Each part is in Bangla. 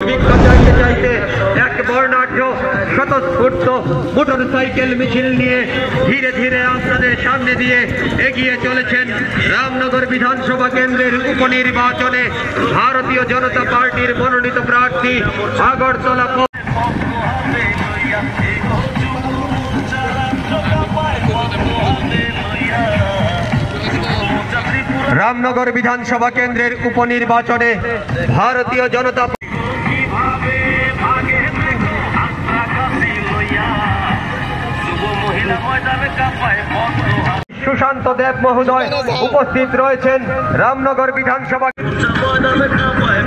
ভিক্ষা চাইতে চাইতে এক বর্ণাঢ্য স্বতঃস্ফূর্ত মোটরসাইকেল মিছিল নিয়ে ধীরে ধীরে আপনাদের সামনে দিয়ে এগিয়ে চলেছেন রামনগর বিধানসভা কেন্দ্রের উপনির্বাচনে ভারতীয় জনতা পার্টির মনোনীত প্রার্থী আগরতলা রামনগর বিধানসভা কেন্দ্রের উপনির্বাচনে ভারতীয় জনতা সুশান্ত দেব মহোদয় উপস্থিত রয়েছেন রামনগর বিধানসভা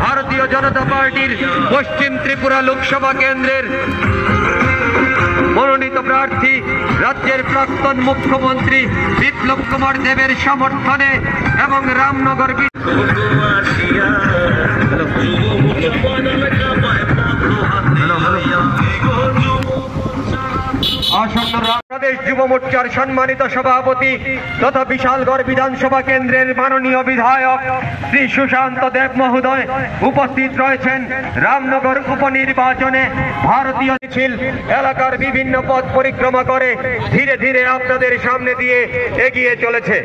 ভারতীয় জনতা পার্টির পশ্চিম ত্রিপুরা লোকসভা কেন্দ্রের মনোনীত প্রার্থী রাজ্যের প্রাক্তন মুখ্যমন্ত্রী বিপ্লব কুমার দেবের সমর্থনে এবং রামনগর আসন্ন বাংলাদেশ যুব মোর্চার সম্মানিত সভাপতি তথা বিশালগড় বিধানসভা কেন্দ্রের মাননীয় বিধায়ক শ্রী সুশান্ত দেব মহোদয় উপস্থিত রয়েছেন রামনগর উপনির্বাচনে ভারতীয় মিছিল এলাকার বিভিন্ন পথ পরিক্রমা করে ধীরে ধীরে আপনাদের সামনে দিয়ে এগিয়ে চলেছে।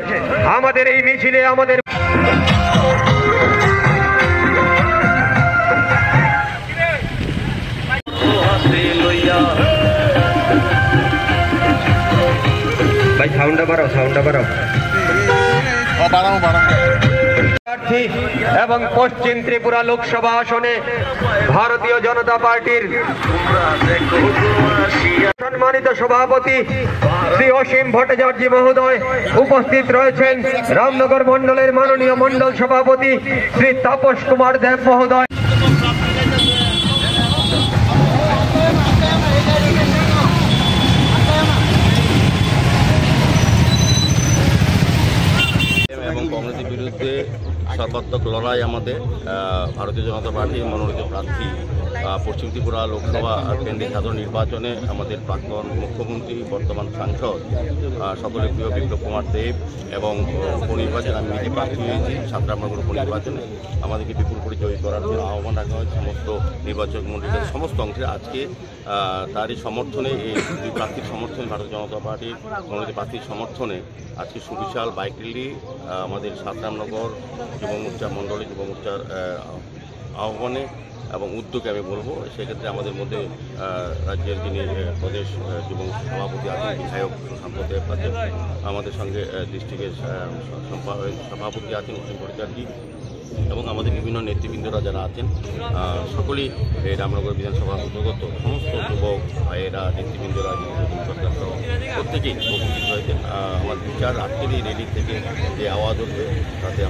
আমাদের এই মিছিলে আমাদের ভাই সাউন্ডটা বাড়াও প্রার্থী এবং পশ্চিম ত্রিপুরা লোকসভা আসনে ভারতীয় জনতা পার্টির সম্মানিত সভাপতি শ্রী অসীম ভট্টাচার্য মহোদয় উপস্থিত রয়েছেন রামনগর মন্ডলের মাননীয় মন্ডল সভাপতি শ্রী তাপস কুমার দেব মহোদয় এবং কংগ্রেসের বিরুদ্ধে সর্বাত্মক লড়াই আমাদের ভারতীয় জনতা পার্টির মনোনীত প্রার্থী পশ্চিম ত্রিপুরা লোকসভা কেন্দ্রের সাধারণ নির্বাচনে আমাদের প্রাক্তন মুখ্যমন্ত্রী বর্তমান সাংসদ সকলের প্রিয় বিপ্লব কুমার দেব এবং উপনির্বাচনে আমি নিজে প্রার্থী হয়েছি রামনগর উপনির্বাচনে আমাদেরকে বিপুল করে জয়ী করার জন্য আহ্বান রাখা হয়েছে সমস্ত নির্বাচক মন্ডলীর সমস্ত অংশে। আজকে তারই সমর্থনে এই দুই প্রার্থীর সমর্থনে ভারতীয় জনতা পার্টির মনোনীত প্রার্থীর সমর্থনে আজকে সুবিশাল বাইক র্যালি আমাদের রামনগর যুব মোর্চা মণ্ডলী যুব মোর্চার আহ্বানে এবং উদ্যোগে আমি বলবো। সেক্ষেত্রে আমাদের মধ্যে রাজ্যের যিনি প্রদেশ যুব সভাপতি আছেন বিধায়ক সাম্প্রদায়িক আছেন, আমাদের সঙ্গে ডিস্ট্রিক্টের সভাপতি আছেন অসীম ভট্টাচার্য এবং আমাদের বিভিন্ন নেতৃবৃন্দরা যারা আছেন সকলেই এই রামনগর বিধানসভা অন্তর্গত সমস্ত যুবক ভাইয়েরা নেতৃবৃন্দরা প্রত্যেকেই উপস্থিত হয়েছেন। আমার বিচার আজকের এই র্যালি থেকে যে আওয়াজ উঠবে তাতে